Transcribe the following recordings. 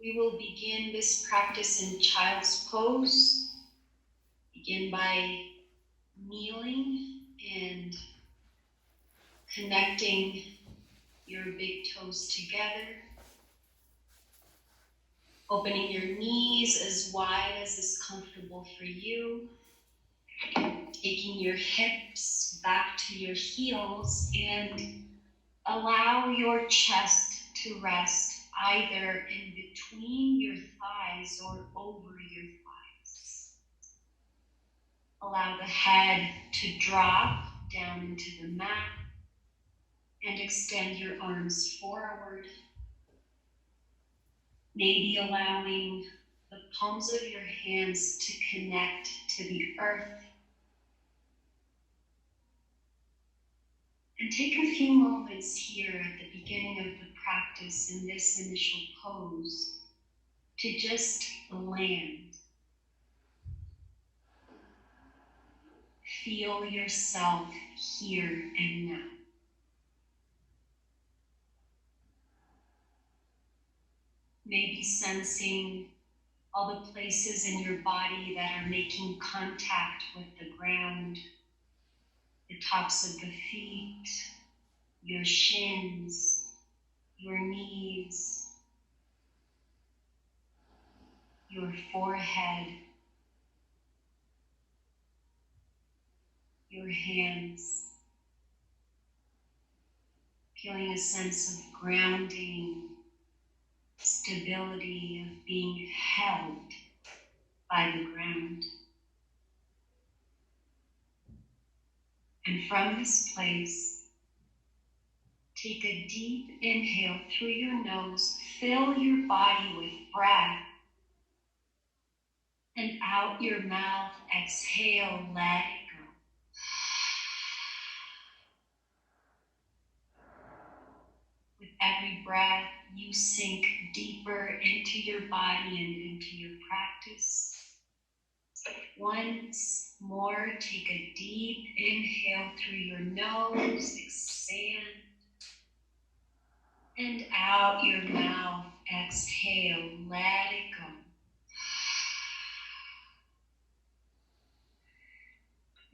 We will begin this practice in child's pose. Begin by kneeling and connecting your big toes together. Opening your knees as wide as is comfortable for you. Taking your hips back to your heels and allow your chest to rest either in between your thighs or over your thighs. Allow the head to drop down into the mat and extend your arms forward. Maybe allowing the palms of your hands to connect to the earth. And take a few moments here at the beginning of the practice in this initial pose to just land. Feel yourself here and now. Maybe sensing all the places in your body that are making contact with the ground, the tops of the feet, your shins, your knees, your forehead, your hands. Feeling a sense of grounding, stability, of being held by the ground. And from this place, take a deep inhale through your nose, fill your body with breath, and out your mouth, exhale, let it go. With every breath, you sink deeper into your body and into your practice. Once more, take a deep inhale through your nose, expand, and out your mouth, exhale, let it go.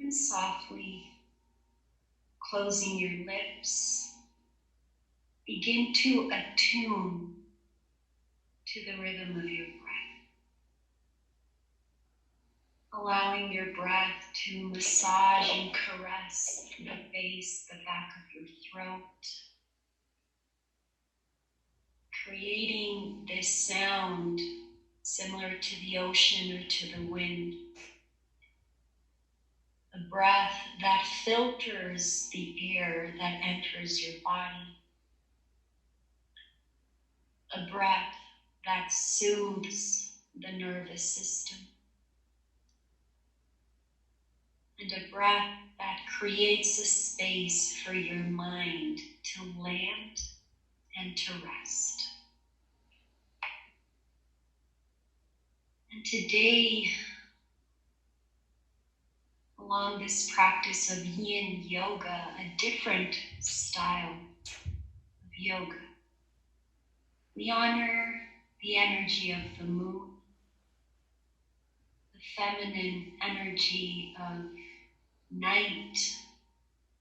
And softly closing your lips, begin to attune to the rhythm of your breath. Allowing your breath to massage and caress the base, the back of your throat. Creating this sound similar to the ocean or to the wind. A breath that filters the air that enters your body. A breath that soothes the nervous system. And a breath that creates a space for your mind to land and to rest. And today, along this practice of Yin Yoga, a different style of yoga, we honor the energy of the moon, the feminine energy of night,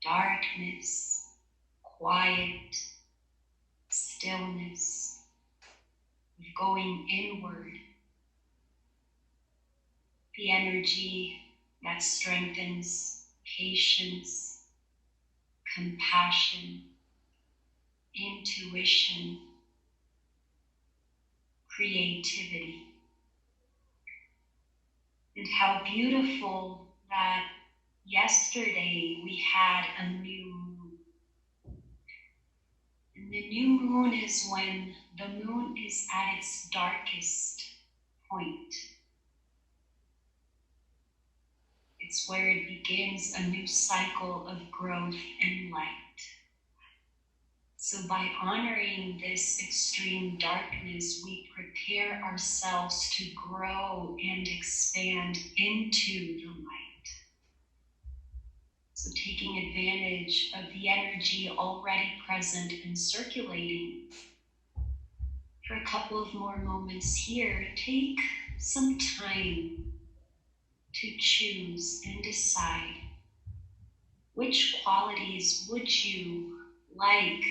darkness, quiet, stillness, of going inward, the energy that strengthens patience, compassion, intuition, creativity. And how beautiful that yesterday we had a new moon. And the new moon is when the moon is at its darkest point. It's where it begins a new cycle of growth and light. So by honoring this extreme darkness, we prepare ourselves to grow and expand into the light. So taking advantage of the energy already present and circulating, For a couple of more moments here, take some time to choose and decide which qualities would you like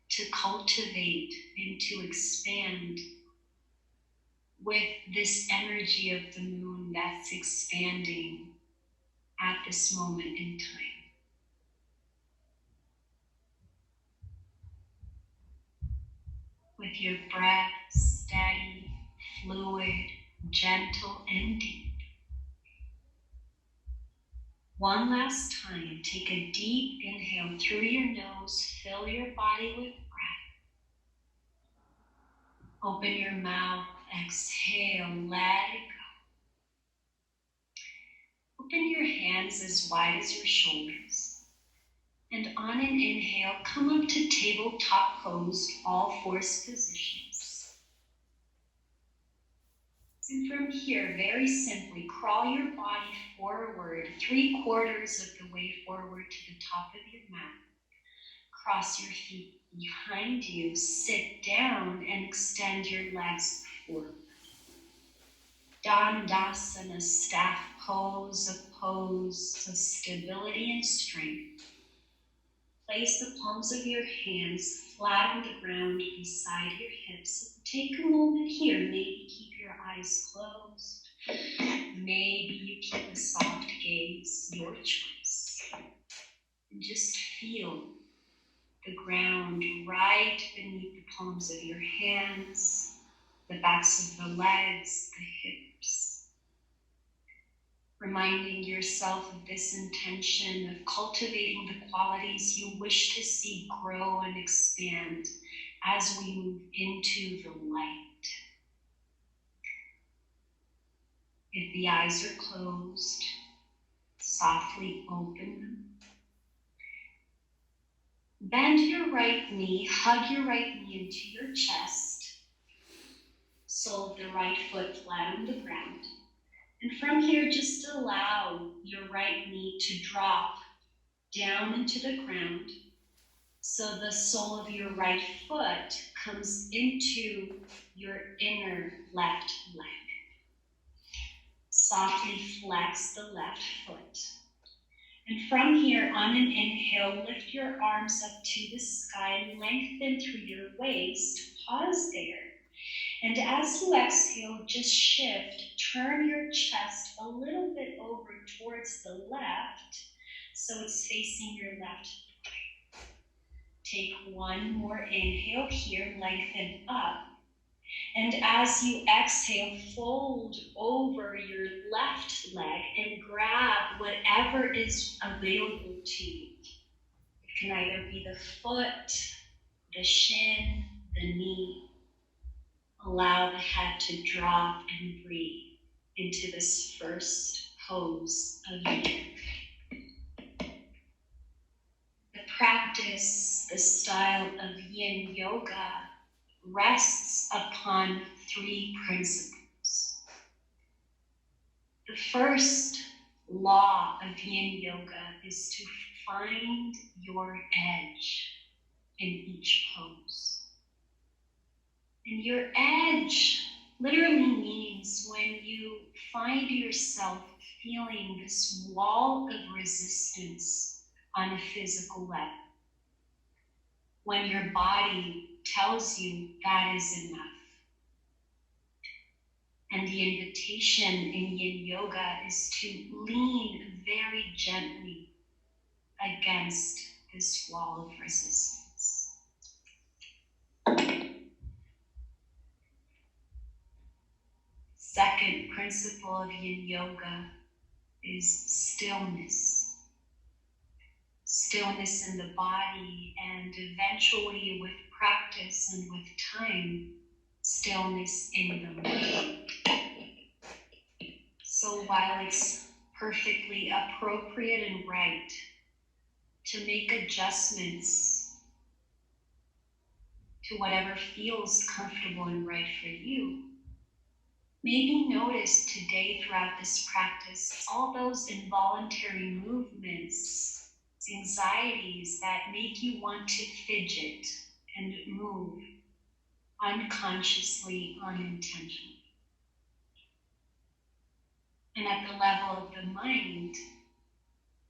to cultivate and to expand with this energy of the moon that's expanding at this moment in time. With your breath steady, fluid, gentle, and deep. One last time, take a deep inhale through your nose, fill your body with breath. Open your mouth, exhale, let it go. Open your hands as wide as your shoulders. And on an inhale, come up to tabletop pose, all fours positions. And from here, very simply, crawl your body forward, 3/4 of the way forward to the top of your mat. Cross your feet behind you, sit down, and extend your legs forward. Dandasana, staff pose, a pose of stability and strength. Place the palms of your hands flat on the ground beside your hips. Take a moment here. Maybe keep your eyes closed. Maybe you keep a soft gaze, your choice. And just feel the ground right beneath the palms of your hands, the backs of the legs, the hips. Reminding yourself of this intention of cultivating the qualities you wish to see grow and expand as we move into the light. If the eyes are closed, softly open them. Bend your right knee, hug your right knee into your chest, sole of the right foot flat on the ground. And from here, just allow your right knee to drop down into the ground so the sole of your right foot comes into your inner left leg. Softly flex the left foot. And from here, on an inhale, lift your arms up to the sky, lengthen through your waist, pause there. And as you exhale, just shift, turn your chest a little bit over towards the left, so it's facing your left thigh. Take one more inhale here, lengthen up. And as you exhale, fold over your left leg and grab whatever is available to you. It can either be the foot, the shin, the knee. Allow the head to drop and breathe into this first pose of Yin. The practice, the style of Yin Yoga rests upon 3 principles. The first law of Yin Yoga is to find your edge in each pose. And your edge literally means when you find yourself feeling this wall of resistance on a physical level. When your body tells you that is enough. And the invitation in Yin Yoga is to lean very gently against this wall of resistance. Second principle of Yin Yoga is stillness. Stillness in the body, and eventually with practice and with time, stillness in the mind. So while it's perfectly appropriate and right to make adjustments to whatever feels comfortable and right for you, maybe notice today throughout this practice all those involuntary movements, anxieties that make you want to fidget and move unconsciously, unintentionally. And at the level of the mind,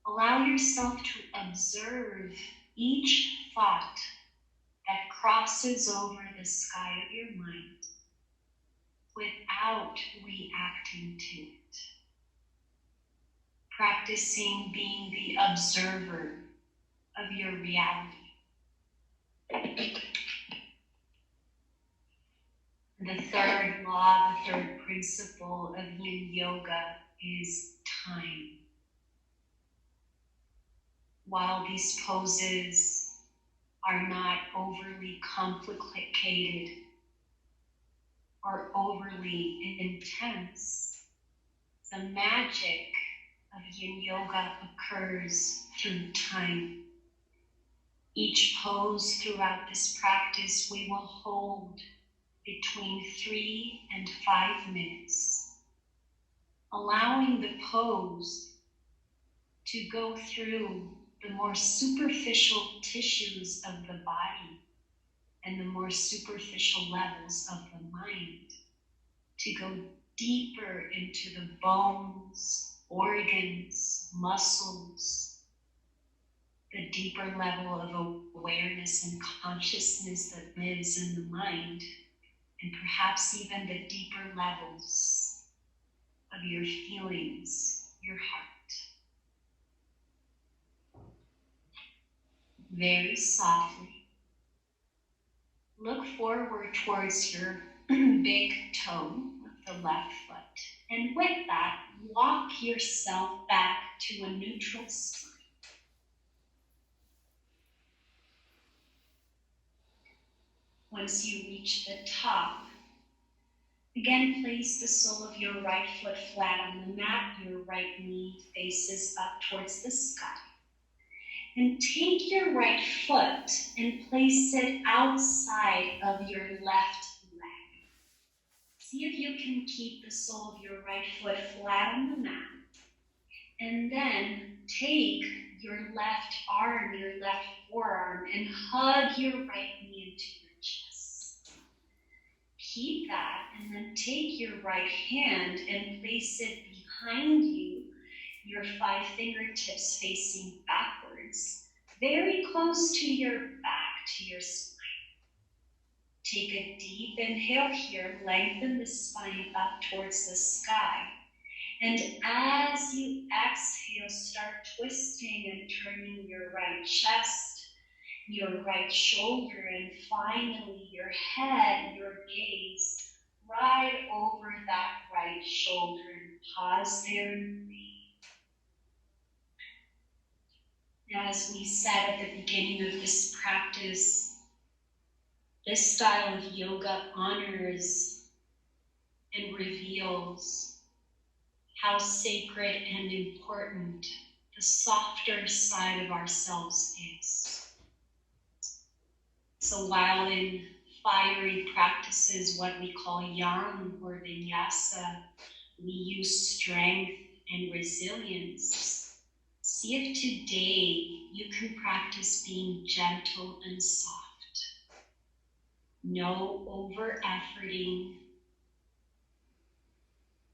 allow yourself to observe each thought that crosses over the sky of your mind without reacting to it. Practicing being the observer of your reality. The third law, the third principle of Yin Yoga is time. While these poses are not overly complicated or overly intense, the magic of Yin Yoga occurs through time. Each pose throughout this practice we will hold between 3 and 5 minutes, allowing the pose to go through the more superficial tissues of the body and the more superficial levels of the mind, to go deeper into the bones, organs, muscles, the deeper level of awareness and consciousness that lives in the mind, and perhaps even the deeper levels of your feelings, your heart. Very softly, look forward towards your big toe of the left foot, and with that, walk yourself back to a neutral spine. Once you reach the top, again, place the sole of your right foot flat on the mat. Your right knee faces up towards the sky. And take your right foot and place it outside of your left leg. See if you can keep the sole of your right foot flat on the mat. And then take your left arm, your left forearm, and hug your right knee into your chest. Keep that, and then take your right hand and place it behind you, your 5 fingertips facing backwards, very close to your back, to your spine. Take a deep inhale here, lengthen the spine up towards the sky. And as you exhale, start twisting and turning your right chest, your right shoulder, and finally your head, your gaze, right over that right shoulder, and pause there and breathe. Now, as we said at the beginning of this practice, this style of yoga honors and reveals how sacred and important the softer side of ourselves is. So while in fiery practices, what we call yang or vinyasa, we use strength and resilience, see if today you can practice being gentle and soft. No over-efforting,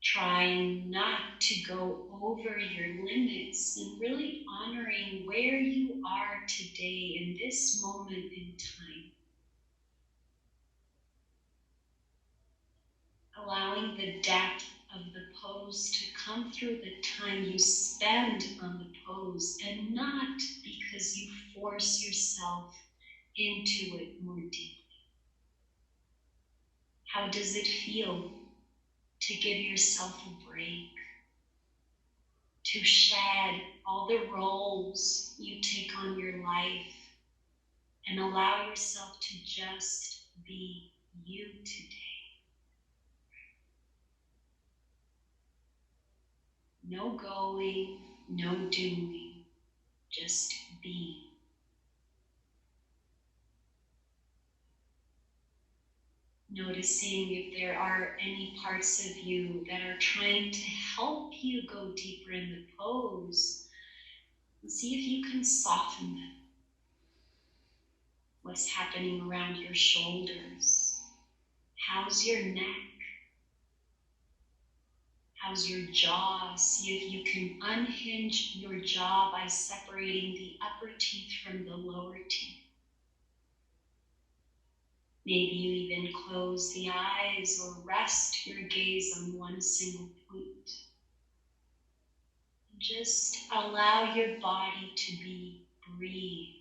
trying not to go over your limits, and really honoring where you are today in this moment in time. Allowing the depth of the pose to come through the time you spend on the pose, and not because you force yourself into it more deeply. How does it feel to give yourself a break? To shed all the roles you take on your life and allow yourself to just be you today. No going, no doing, just be. Noticing if there are any parts of you that are trying to help you go deeper in the pose, and see if you can soften them. What's happening around your shoulders? How's your neck? How's your jaw? See if you can unhinge your jaw by separating the upper teeth from the lower teeth. Maybe you even close the eyes or rest your gaze on one single point. And just allow your body to be breathed.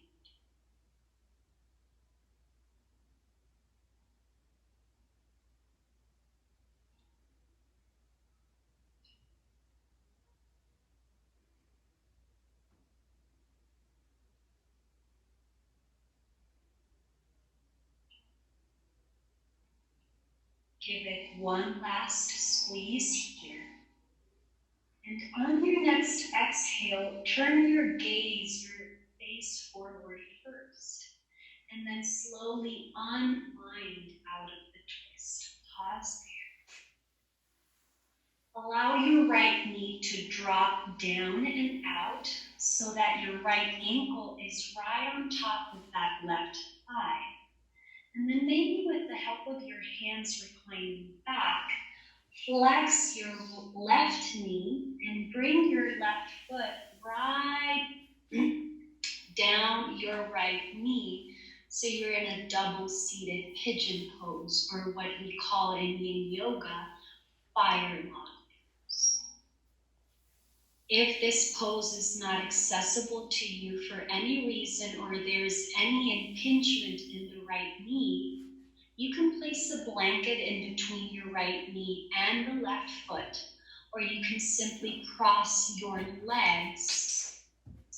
Give it one last squeeze here. And on your next exhale, turn your gaze, your face forward first. And then slowly unwind out of the twist. Pause there. Allow your right knee to drop down and out so that your right ankle is right on top of that left thigh. And then maybe with the help of your hands reclining back, flex your left knee and bring your left foot right down your right knee. So you're in a double-seated pigeon pose, or what we call in Yin Yoga, fire log pose. If this pose is not accessible to you for any reason, or there's any impingement in the right knee, you can place a blanket in between your right knee and the left foot, or you can simply cross your legs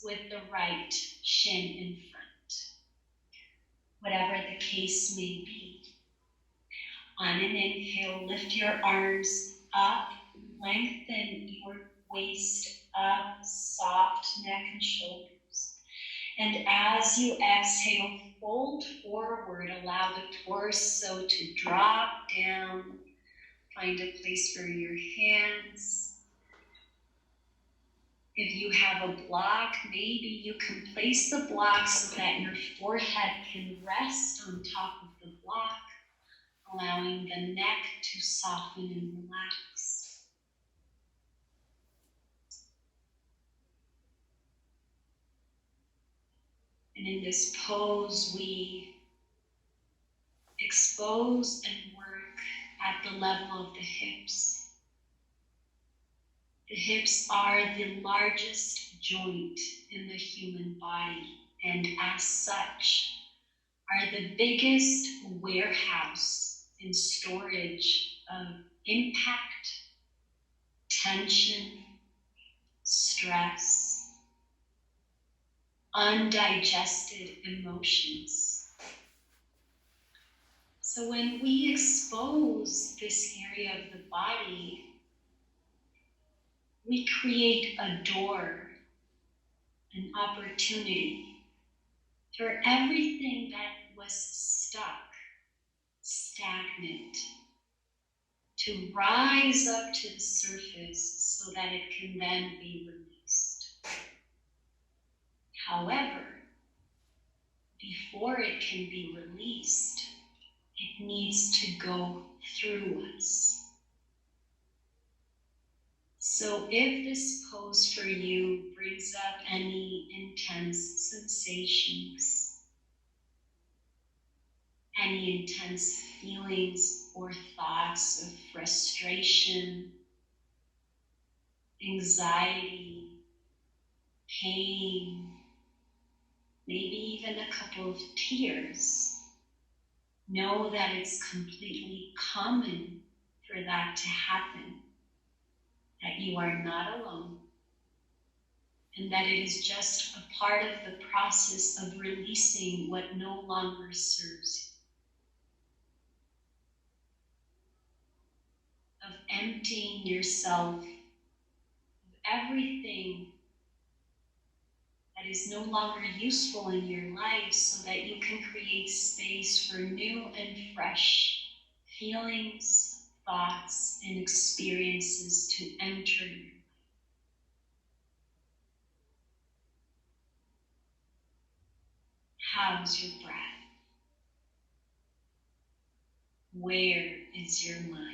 with the right shin in front. Whatever the case may be. On an inhale, lift your arms up, lengthen your waist up, soft neck and shoulders. And as you exhale, fold forward, allow the torso to drop down. Find a place for your hands. If you have a block, maybe you can place the block so that your forehead can rest on top of the block, allowing the neck to soften and relax. And in this pose, we expose and work at the level of the hips. The hips are the largest joint in the human body, and as such, are the biggest warehouse and storage of impact, tension, stress, undigested emotions. So when we expose this area of the body, we create a door, an opportunity for everything that was stuck, stagnant, to rise up to the surface so that it can then be released. However, before it can be released, it needs to go through us. So if this pose for you brings up any intense sensations, any intense feelings or thoughts of frustration, anxiety, pain, maybe even a couple of tears, know that it's completely common for that to happen, that you are not alone, and that it is just a part of the process of releasing what no longer serves you, of emptying yourself of everything that is no longer useful in your life so that you can create space for new and fresh feelings, thoughts, and experiences to enter your life. How's your breath? Where is your mind?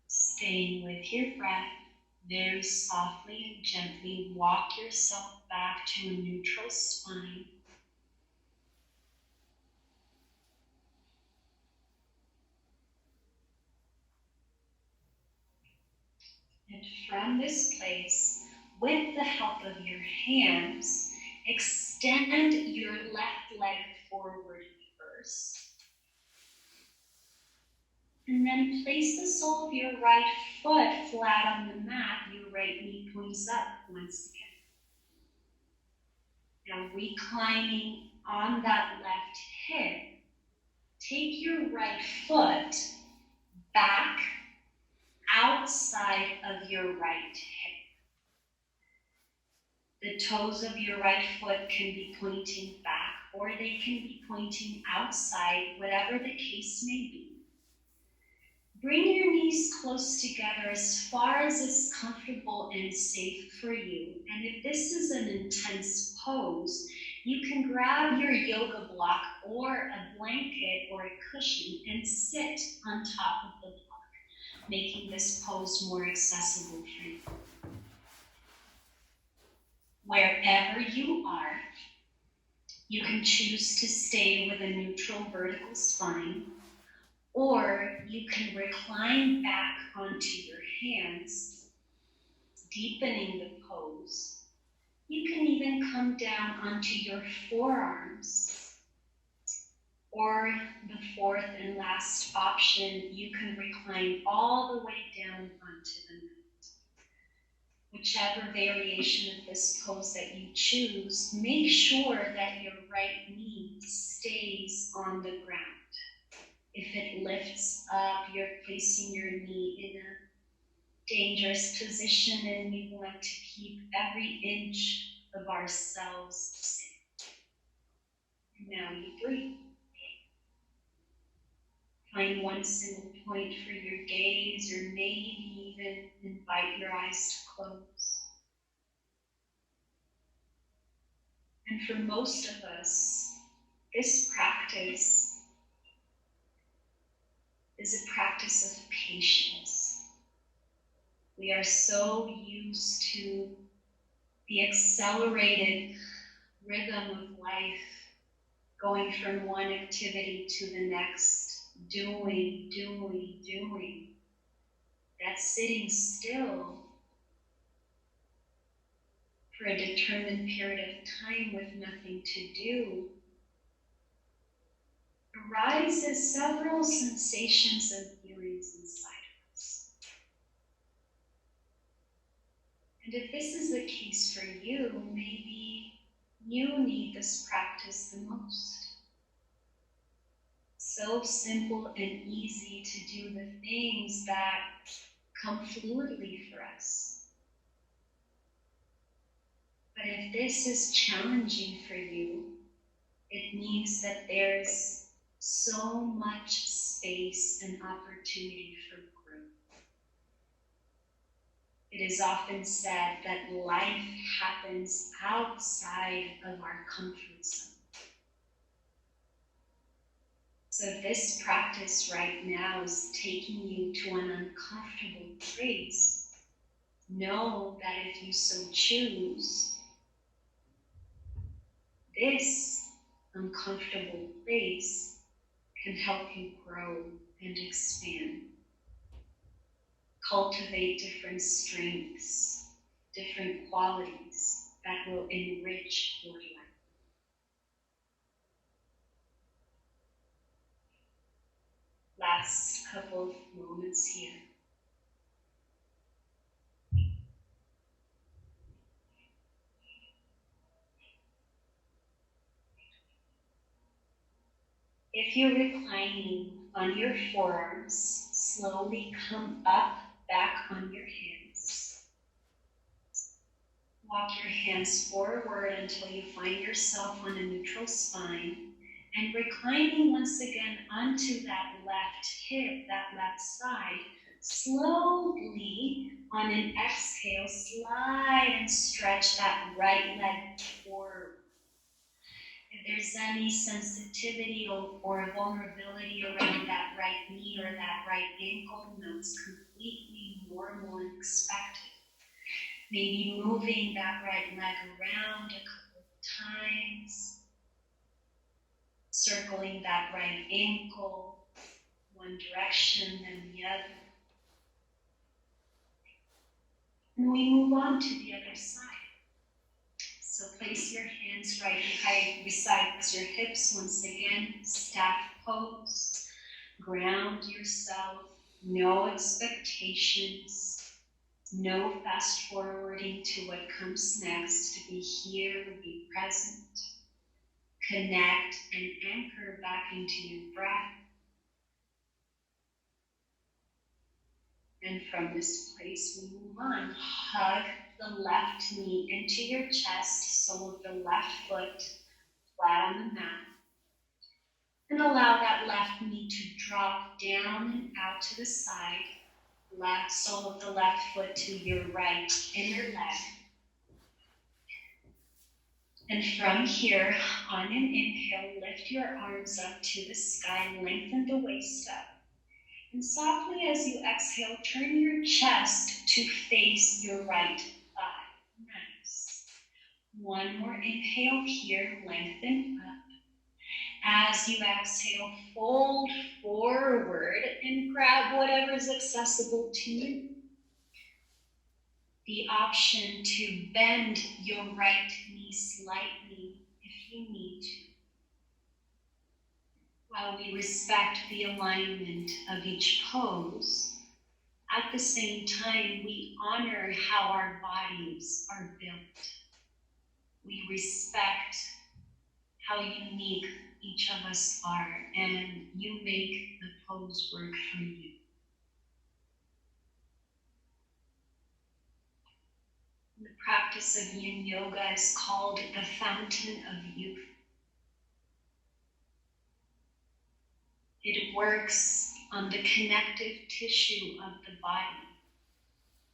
Staying with your breath, very softly and gently walk yourself back to a neutral spine. And from this place, with the help of your hands, extend your left leg forward first. And then place the sole of your right foot flat on the mat. Your right knee points up once again. Now reclining on that left hip, take your right foot back outside of your right hip. The toes of your right foot can be pointing back or they can be pointing outside, whatever the case may be. Bring your knees close together as far as is comfortable and safe for you. And if this is an intense pose, you can grab your yoga block or a blanket or a cushion and sit on top of the block, making this pose more accessible for you. Wherever you are, you can choose to stay with a neutral vertical spine, or you can recline back onto your hands, deepening the pose. You can even come down onto your forearms, or the fourth and last option, you can recline all the way down onto the mat. Whichever variation of this pose that you choose, make sure that your right knee stays on the ground. If it lifts up, you're placing your knee in a dangerous position, and we want to keep every inch of ourselves safe. Now you breathe. Find one single point for your gaze, or maybe even invite your eyes to close. And for most of us, this practice is a practice of patience. We are so used to the accelerated rhythm of life, going from one activity to the next, doing, that sitting still for a determined period of time with nothing to do arises several sensations and feelings inside of us. And if this is the case for you, maybe you need this practice the most. So simple and easy to do the things that come fluidly for us. But if this is challenging for you, it means that there's so much space and opportunity for growth. It is often said that life happens outside of our comfort zone. So this practice right now is taking you to an uncomfortable place. Know that if you so choose, this uncomfortable place can help you grow and expand. Cultivate different strengths, different qualities that will enrich your life. Last couple of moments here. If you're reclining on your forearms, slowly come up back on your hands. Walk your hands forward until you find yourself on a neutral spine, and reclining once again onto that left hip, that left side. Slowly, on an exhale, slide and stretch that right leg forward. If there's any sensitivity or vulnerability around that right knee or that right ankle, no, it's completely normal and expected. Maybe moving that right leg around a couple of times, circling that right ankle, one direction then the other. And we move on to the other side. So place your hands right beside your hips once again, staff pose. Ground yourself, no expectations, no fast forwarding to what comes next. To be here, be present, connect and anchor back into your breath. And from this place, we move on. Hug the left knee into your chest, sole of the left foot flat on the mat. And allow that left knee to drop down and out to the side. Left sole of the left foot to your right inner leg. And from here, on an inhale, lift your arms up to the sky, lengthen the waist up. And softly as you exhale, turn your chest to face your right thigh. Nice. One more inhale here, lengthen up. As you exhale, fold forward and grab whatever is accessible to you. The option to bend your right knee slightly if you need to. While we respect the alignment of each pose, at the same time, we honor how our bodies are built. We respect how unique each of us are, and you make the pose work for you. The practice of Yin Yoga is called the fountain of youth. It works on the connective tissue of the body,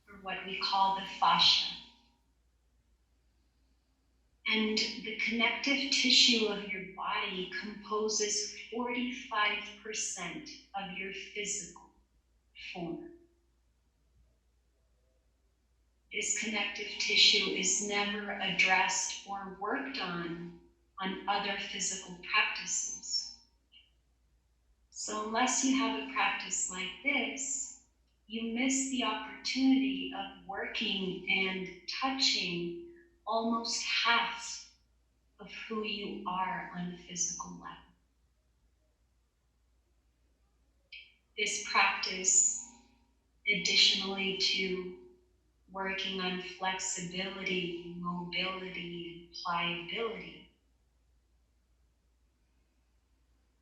or what we call the fascia. And the connective tissue of your body composes 45% of your physical form. This connective tissue is never addressed or worked on other physical practices. So unless you have a practice like this, you miss the opportunity of working and touching almost half of who you are on a physical level. This practice, additionally to working on flexibility, mobility, and pliability,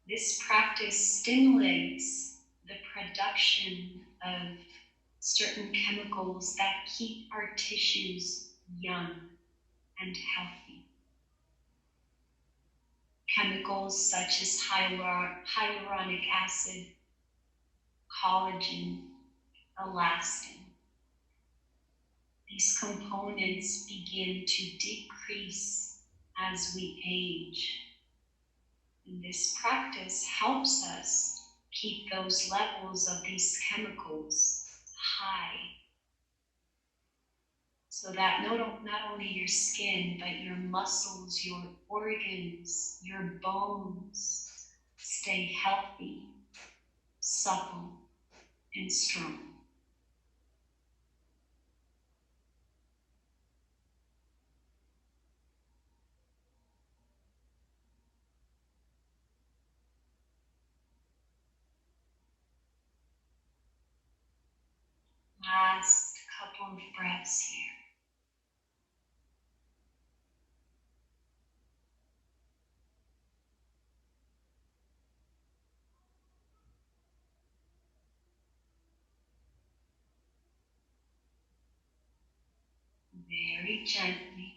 this practice stimulates the production of certain chemicals that keep our tissues young and healthy. Chemicals such as hyaluronic acid, collagen, elastin. These components begin to decrease as we age. And this practice helps us keep those levels of these chemicals high, so that not only your skin, but your muscles, your organs, your bones stay healthy, supple, and strong. Last couple of breaths here. very gently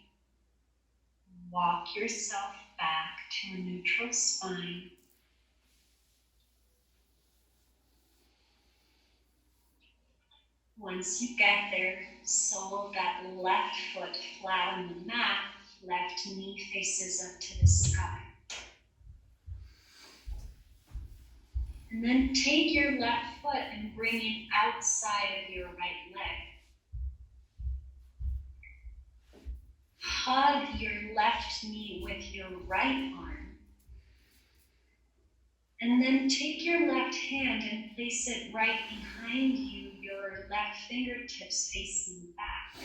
walk yourself back to a neutral spine. Once you get there, sole that left foot flat on the mat, left knee faces up to the sky. And then take your left foot and bring it outside of your right leg. Hug your left knee with your right arm. And then take your left hand and place it right behind you, your left fingertips facing back.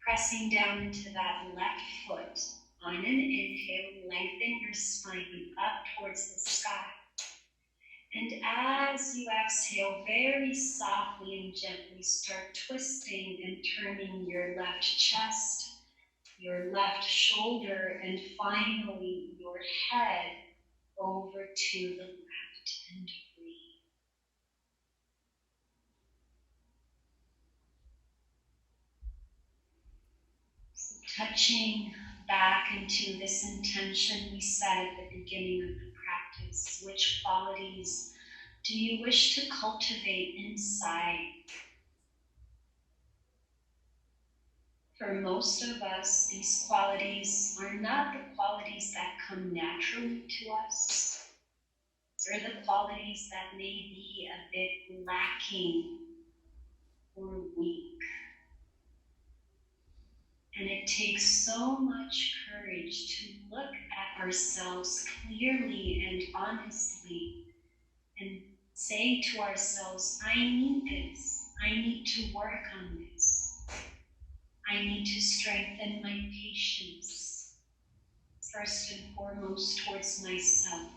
Pressing down into that left foot. On an inhale, lengthen your spine up towards the sky. And as you exhale, very softly and gently start twisting and turning your left chest, your left shoulder, and finally your head over to the left and breathe. So touching back into this intention we set at the beginning of the practice, which qualities do you wish to cultivate inside? For most of us, these qualities are not the qualities that come naturally to us. They're the qualities that may be a bit lacking or weak. And it takes so much courage to look at ourselves clearly and honestly and say to ourselves, I need this. I need to work on this. I need to strengthen my patience, first and foremost towards myself.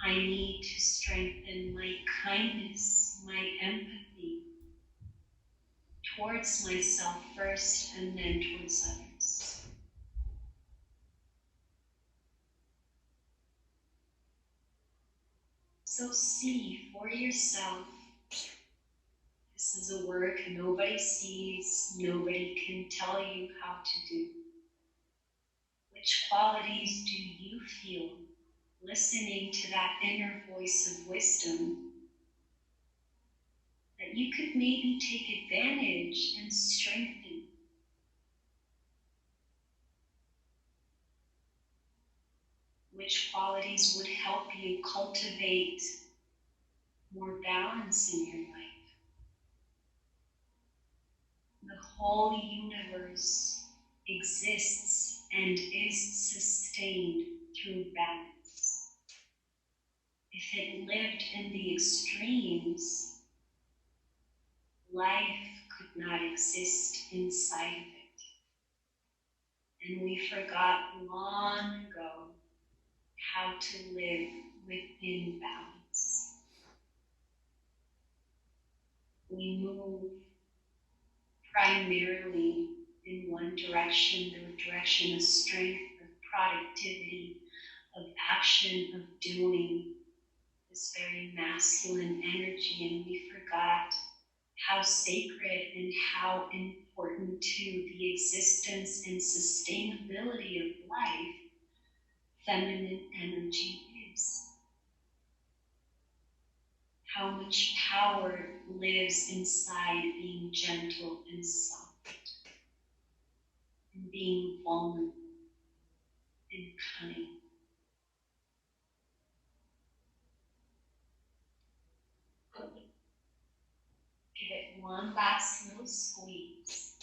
I need to strengthen my kindness, my empathy towards myself first and then towards others. So see for yourself. This is a work nobody sees, nobody can tell you how to do. Which qualities do you feel listening to that inner voice of wisdom that you could maybe take advantage and strengthen? Which qualities would help you cultivate more balance in your life? The whole universe exists and is sustained through balance. If it lived in the extremes, life could not exist inside of it. And we forgot long ago how to live within balance. We move primarily in one direction, the direction of strength, of productivity, of action, of doing, this very masculine energy, and we forgot how sacred and how important to the existence and sustainability of life feminine energy is. How much power lives inside being gentle and soft, and being vulnerable and kind. Give it one last little squeeze.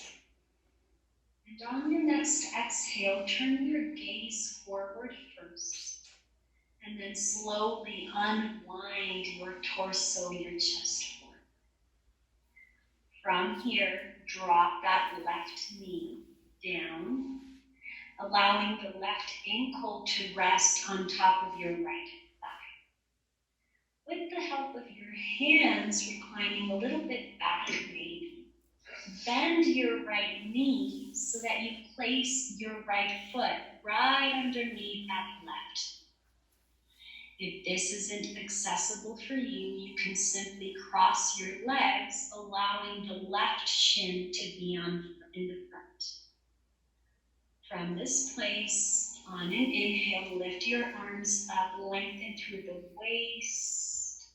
And on your next exhale, turn your gaze forward first, and then slowly unwind your torso, your chest forward. From here, drop that left knee down, allowing the left ankle to rest on top of your right thigh. With the help of your hands reclining a little bit back maybe, bend your right knee so that you place your right foot right underneath that left. If this isn't accessible for you, you can simply cross your legs, allowing the left shin to be in the front. From this place, on an inhale, lift your arms up, lengthen through the waist.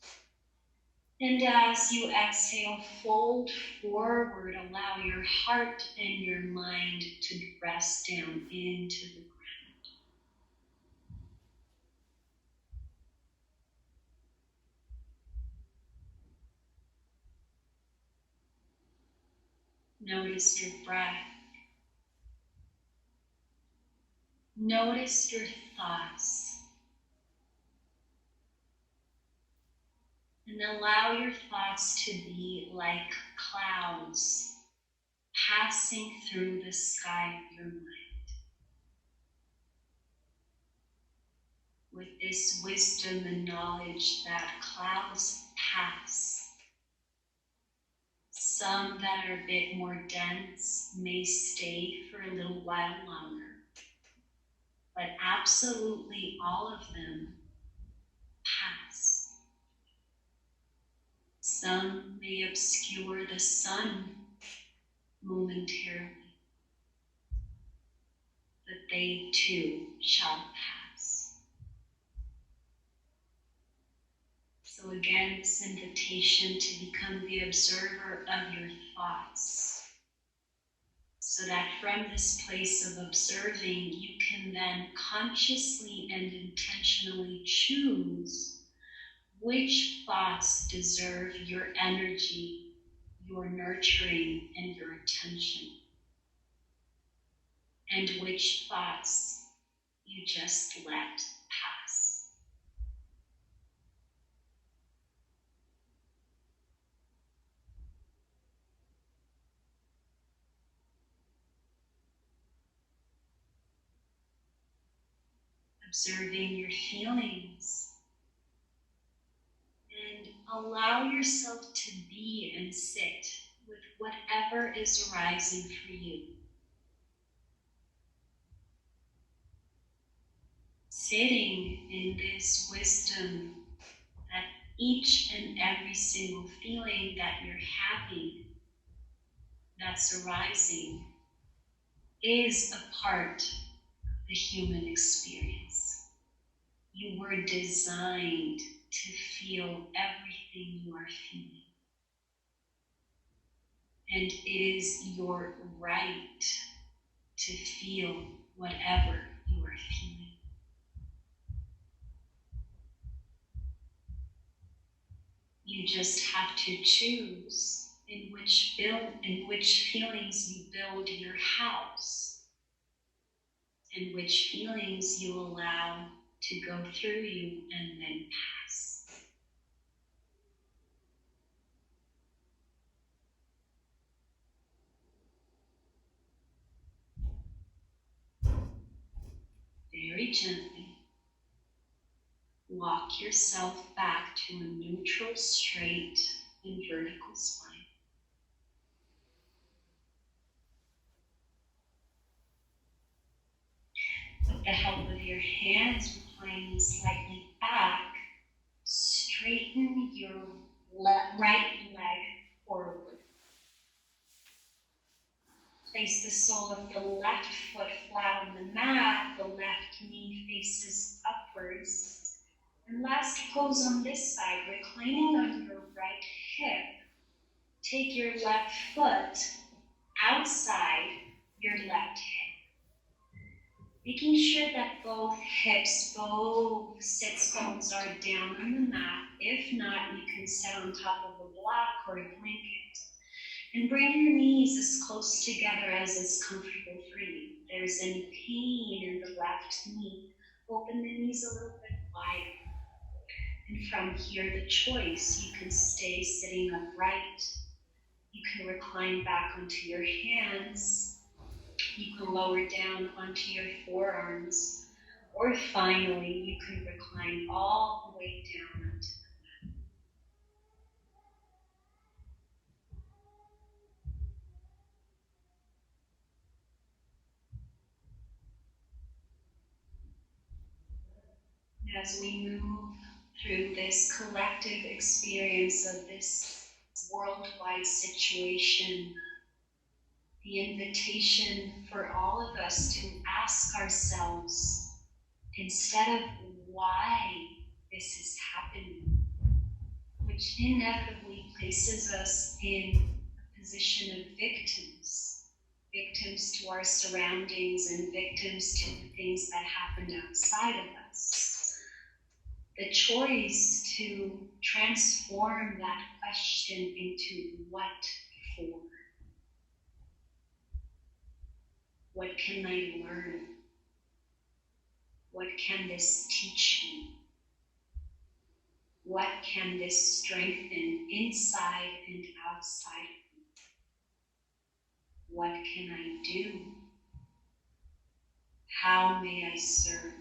And as you exhale, fold forward, allow your heart and your mind to rest down into the ground. Notice your breath. Notice your thoughts. And allow your thoughts to be like clouds passing through the sky of your mind. With this wisdom and knowledge that clouds pass, some that are a bit more dense may stay for a little while longer, but absolutely all of them pass. Some may obscure the sun momentarily, but they too shall pass. So again, this invitation to become the observer of your thoughts, so that from this place of observing, you can then consciously and intentionally choose which thoughts deserve your energy, your nurturing, and your attention, and which thoughts you just let pass. Observing your feelings, and allow yourself to be and sit with whatever is arising for you. Sitting in this wisdom that each and every single feeling that you're having, that's arising, is a part of the human experience. You were designed to feel everything you are feeling. And it is your right to feel whatever you are feeling. You just have to choose in which feelings you build your house, and which feelings you allow to go through you and then pass. Very gently, walk yourself back to a neutral, straight, and vertical spine. With the help of your hands, reclining slightly back, straighten your right leg forward. Place the sole of the left foot flat on the mat, the left knee faces upwards. And last pose on this side, reclining on your right hip. Take your left foot outside your left hip. Making sure that both hips, both sits bones are down on the mat. If not, you can sit on top of a block or a blanket. And bring your knees as close together as is comfortable for you. If there's any pain in the left knee, open the knees a little bit wider. And from here, the choice, you can stay sitting upright. You can recline back onto your hands. You can lower down onto your forearms. Or finally, you can recline all the way down onto the mat. As we move through this collective experience of this worldwide situation, the invitation for all of us to ask ourselves, instead of why this is happening, which inevitably places us in a position of victims, victims to our surroundings and victims to the things that happened outside of us. The choice to transform that question into what for? What can I learn? What can this teach me? What can this strengthen inside and outside of me? What can I do? How may I serve?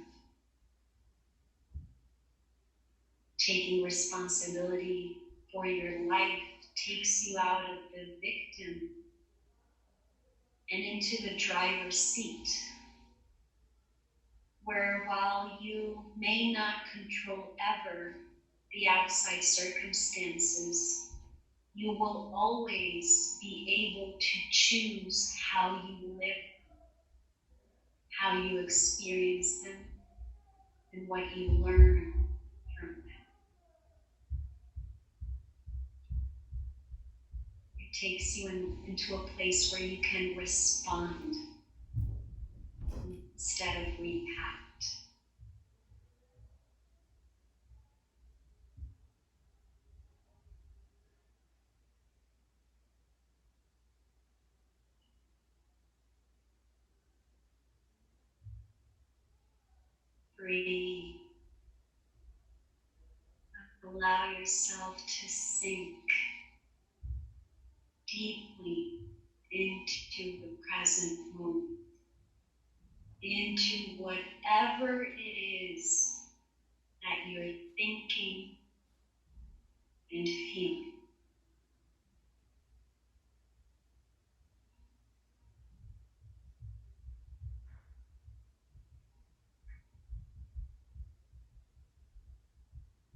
Taking responsibility for your life takes you out of the victim and into the driver's seat, where while you may not control ever the outside circumstances, you will always be able to choose how you live, how you experience them, and what you learn from them. It takes you into a place where you can respond instead of react. Breathe. Allow yourself to sink deeply into the present moment, into whatever it is that you're thinking and feeling.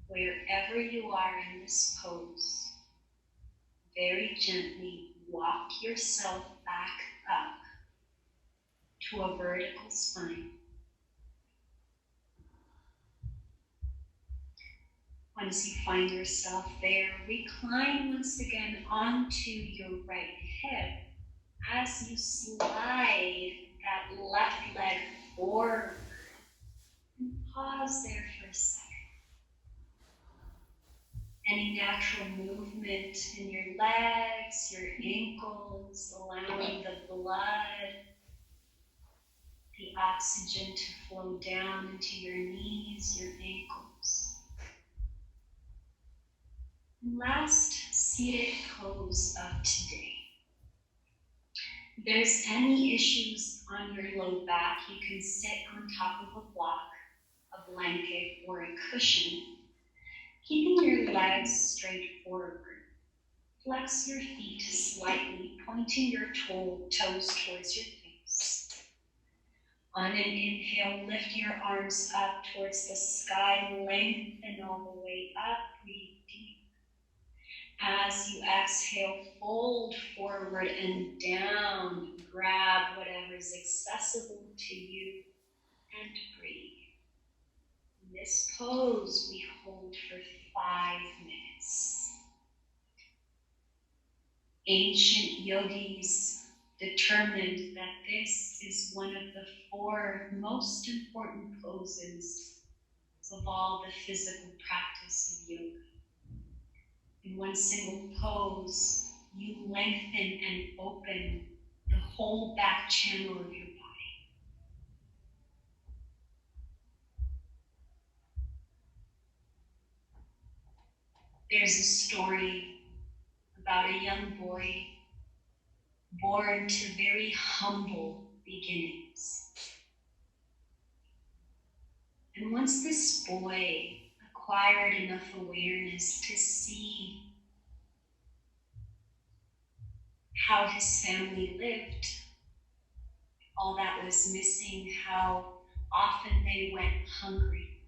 Wherever you are in this pose, very gently walk yourself back up to a vertical spine. Once you find yourself there, recline once again onto your right hip as you slide that left leg forward. And pause there for a second. Any natural movement in your legs, your ankles, allowing the blood, the oxygen to flow down into your knees, your ankles. And last seated pose of today. If there's any issues on your low back, you can sit on top of a block, a blanket, or a cushion, keeping your legs straight forward. Flex your feet slightly, pointing your toes towards your face. On an inhale, lift your arms up towards the sky, lengthen all the way up, breathe deep. As you exhale, fold forward and down, grab whatever is accessible to you, and breathe. In this pose, we hold for 5 minutes. Ancient yogis determined that this is one of the 4 most important poses of all the physical practice of yoga. In one single pose, you lengthen and open the whole back channel of your body. There's a story about a young boy born to very humble beginnings. And once this boy acquired enough awareness to see how his family lived, all that was missing, how often they went hungry,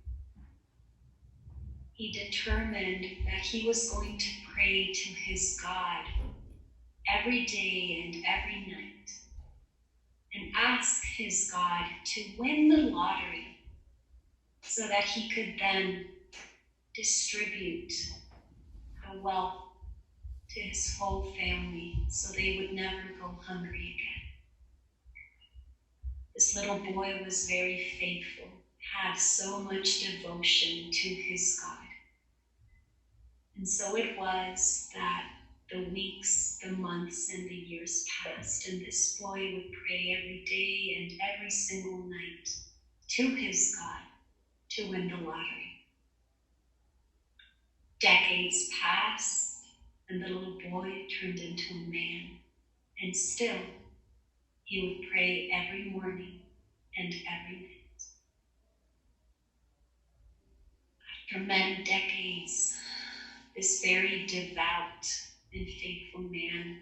he determined that he was going to pray to his God every day and every night and ask his God to win the lottery so that he could then distribute the wealth to his whole family so they would never go hungry again. This little boy was very faithful, had so much devotion to his God. And so it was that the weeks, the months, and the years passed, and this boy would pray every day and every single night to his God to win the lottery. Decades passed, and the little boy turned into a man, and still he would pray every morning and every night. For many decades, this very devout and faithful man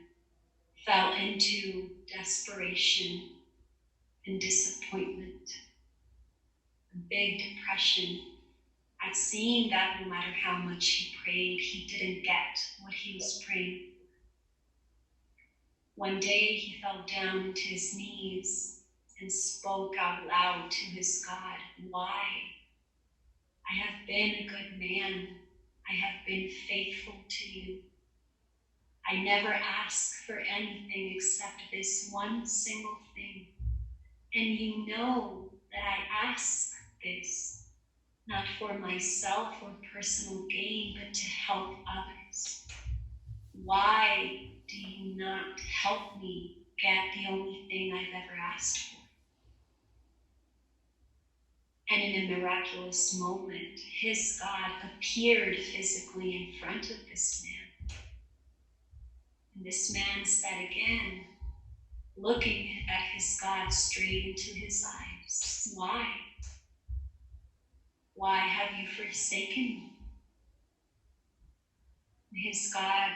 fell into desperation and disappointment, a big depression at seeing that no matter how much he prayed, he didn't get what he was praying for. One day he fell down to his knees and spoke out loud to his God, "Why? I have been a good man. I have been faithful to you. I never ask for anything except this one single thing. And you know that I ask this not for myself or personal gain, but to help others. Why do you not help me get the only thing I've ever asked for?" And in a miraculous moment, his God appeared physically in front of this man. And this man said again, looking at his God straight into his eyes, "Why? Why have you forsaken me?" And his God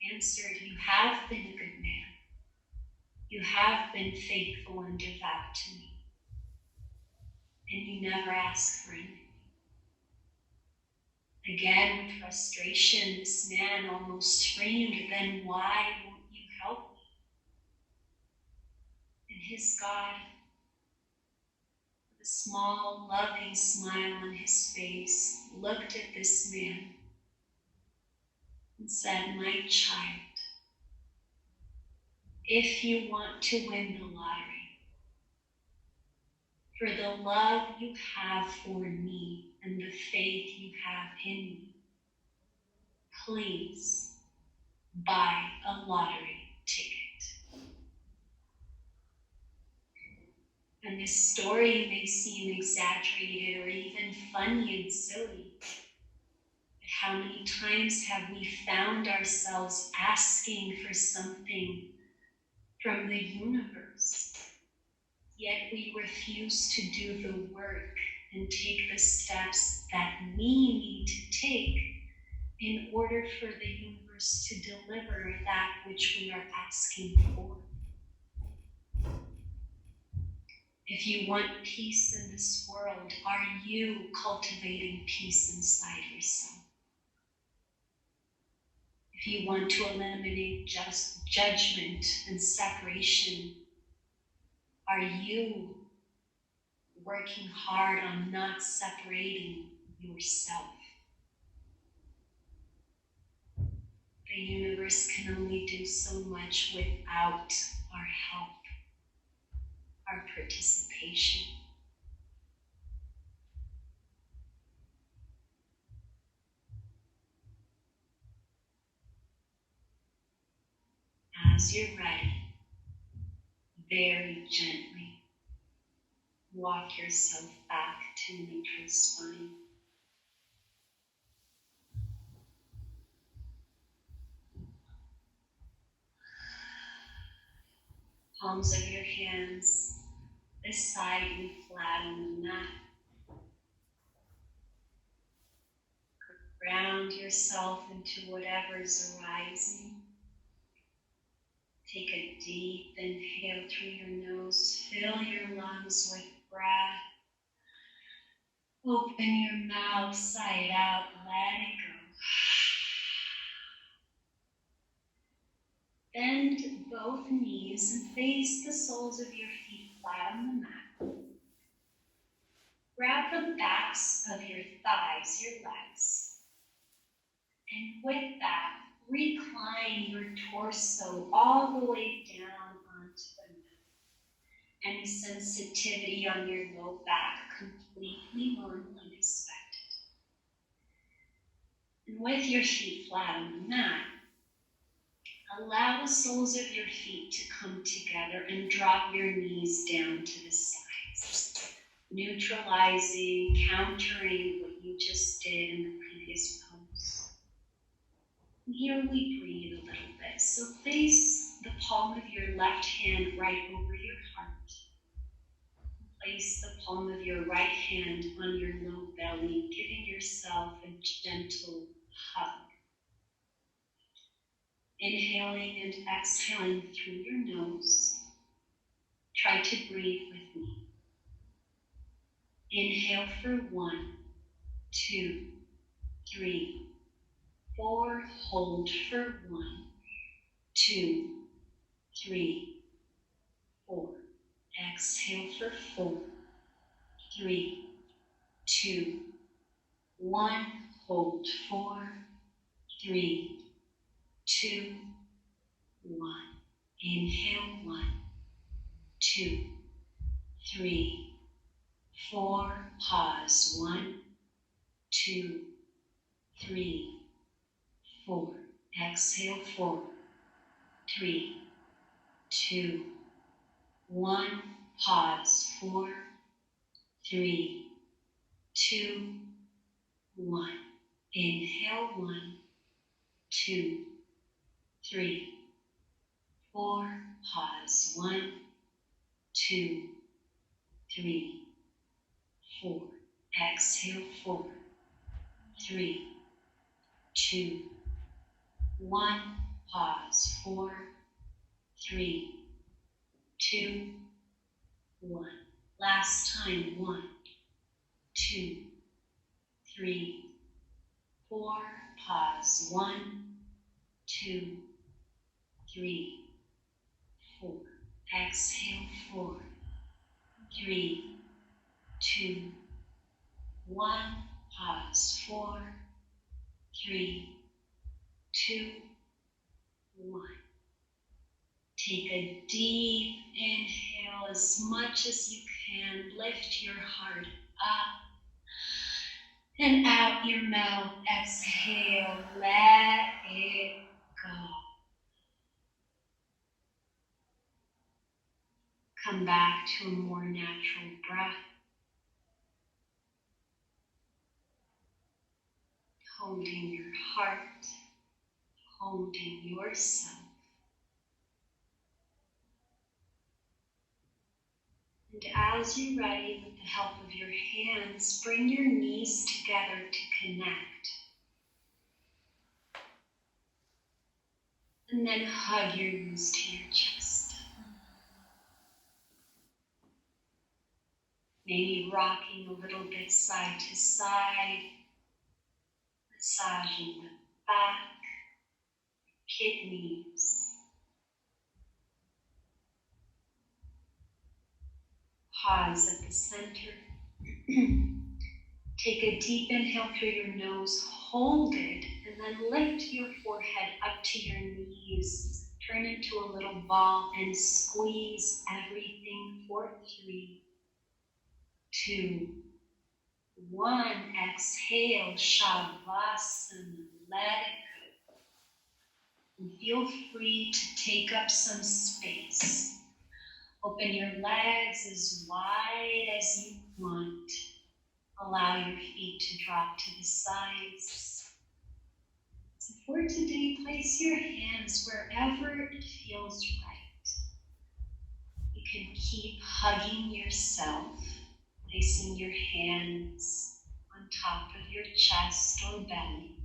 answered, "You have been a good man. You have been faithful and devout to me. And you never ask for anything." Again, with frustration, this man almost screamed, "Then why won't you help me?" And his God, with a small, loving smile on his face, looked at this man and said, "My child, if you want to win the lottery, for the love you have for me and the faith you have in me, please buy a lottery ticket." And this story may seem exaggerated or even funny and silly, but how many times have we found ourselves asking for something from the universe, yet we refuse to do the work and take the steps that we need to take in order for the universe to deliver that which we are asking for. If you want peace in this world, are you cultivating peace inside yourself? If you want to eliminate just judgment and separation, are you working hard on not separating yourself? The universe can only do so much without our help, our participation. As you're ready, very gently walk yourself back to neutral spine. Palms of your hands beside you flat on the mat. Ground yourself into whatever's arising. Take a deep inhale through your nose. Fill your lungs with breath. Open your mouth side out, let it go. Bend both knees and place the soles of your feet flat on the mat. Grab the backs of your thighs, your legs. And with that, recline your torso all the way down onto the mat. Any sensitivity on your low back, completely normal and expected. And with your feet flat on the mat, allow the soles of your feet to come together and drop your knees down to the sides, neutralizing, countering what you just did in the previous pose. And here we breathe a little bit. So place the palm of your left hand right over your heart. Place the palm of your right hand on your low belly, giving yourself a gentle hug. Inhaling and exhaling through your nose. Try to breathe with me. Inhale for 1, 2, 3, 4. Hold for 1, 2, 3, 4. Exhale for 4, 3, 2, 1. Hold 4, 3, 2, 1. Inhale 1, 2, 3, 4. Pause 1, 2, 3, 4. Exhale 4, 3, 2, 1. Pause 4, 3, 2, 1. Inhale 1, 2, 3, 4. Pause 1, 2, 3, 4. Exhale 4, 3, 2, 1. Pause 4, 3, 2, 1. Last time. 1, 2, 3, 4. Pause 1, 2, 3, 4. Exhale 4, 3, 2, 1. Pause 4, 3, 2, 1. Take a deep inhale as much as you can. Lift your heart up and out your mouth. Exhale, let it go. Come back to a more natural breath. Holding your heart, holding yourself. And as you're ready, with the help of your hands, bring your knees together to connect. And then hug your knees to your chest. Maybe rocking a little bit side to side, massaging the back, kidneys. Pause at the center. Take a deep inhale through your nose, hold it, and then lift your forehead up to your knees. Turn into a little ball and squeeze everything for 3, 2, 1. Exhale, Shavasana, let it go. And feel free to take up some space. Open your legs as wide as you want. Allow your feet to drop to the sides. So for today, place your hands wherever it feels right. You can keep hugging yourself, placing your hands on top of your chest or belly,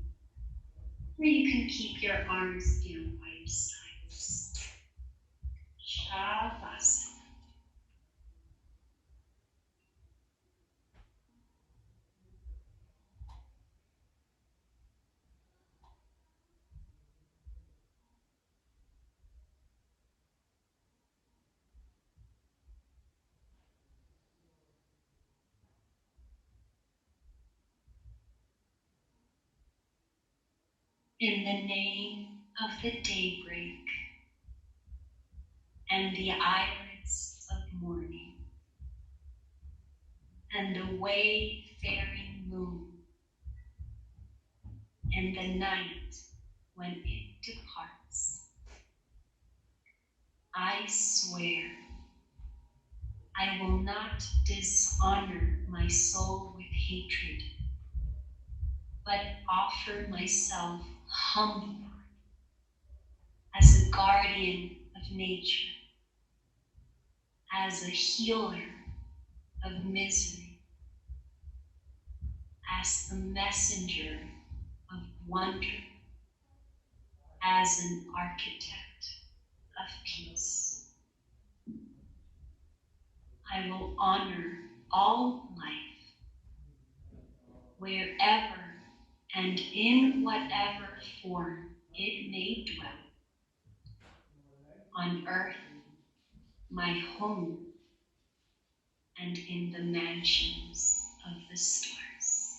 or you can keep your arms down by your sides. Shavasana. In the name of the daybreak and the iris of morning and the wayfaring moon and the night when it departs, I swear I will not dishonor my soul with hatred, but offer myself humble as a guardian of nature, as a healer of misery, as the messenger of wonder, as an architect of peace. I will honor all life, wherever and in whatever form it may dwell, on earth, my home, and in the mansions of the stars.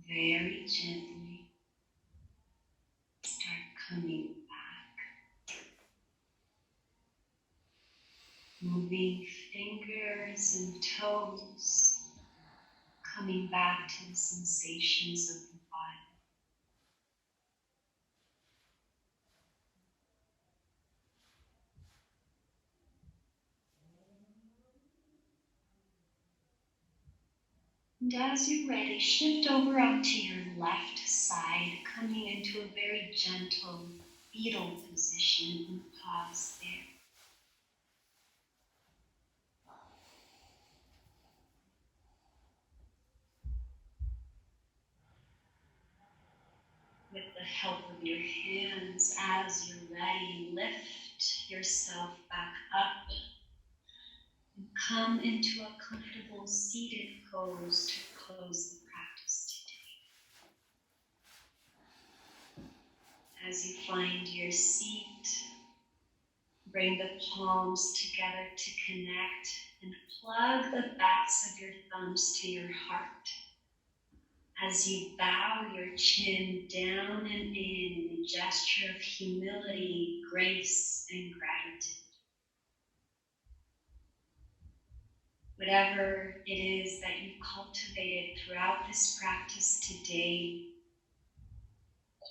Very gently start coming back, moving fingers and toes, coming back to the sensations of the body. And as you're ready, shift over onto your left side, coming into a very gentle fetal position and pause there. With the help of your hands, as you're ready, lift yourself back up and come into a comfortable seated pose to close the practice today. As you find your seat, bring the palms together to connect and plug the backs of your thumbs to your heart. As you bow your chin down and in a gesture of humility, grace, and gratitude. Whatever it is that you've cultivated throughout this practice today,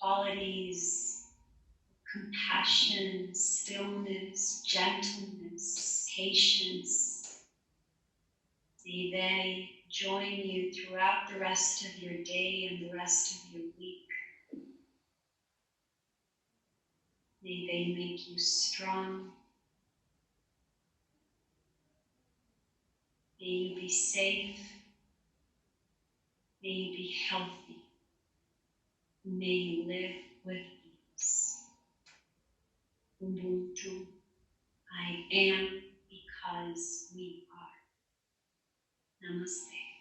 qualities, compassion, stillness, gentleness, patience, may they join you throughout the rest of your day and the rest of your week. May they make you strong. May you be safe. May you be healthy. May you live with peace. Ubuntu. I am because we are. Namaste.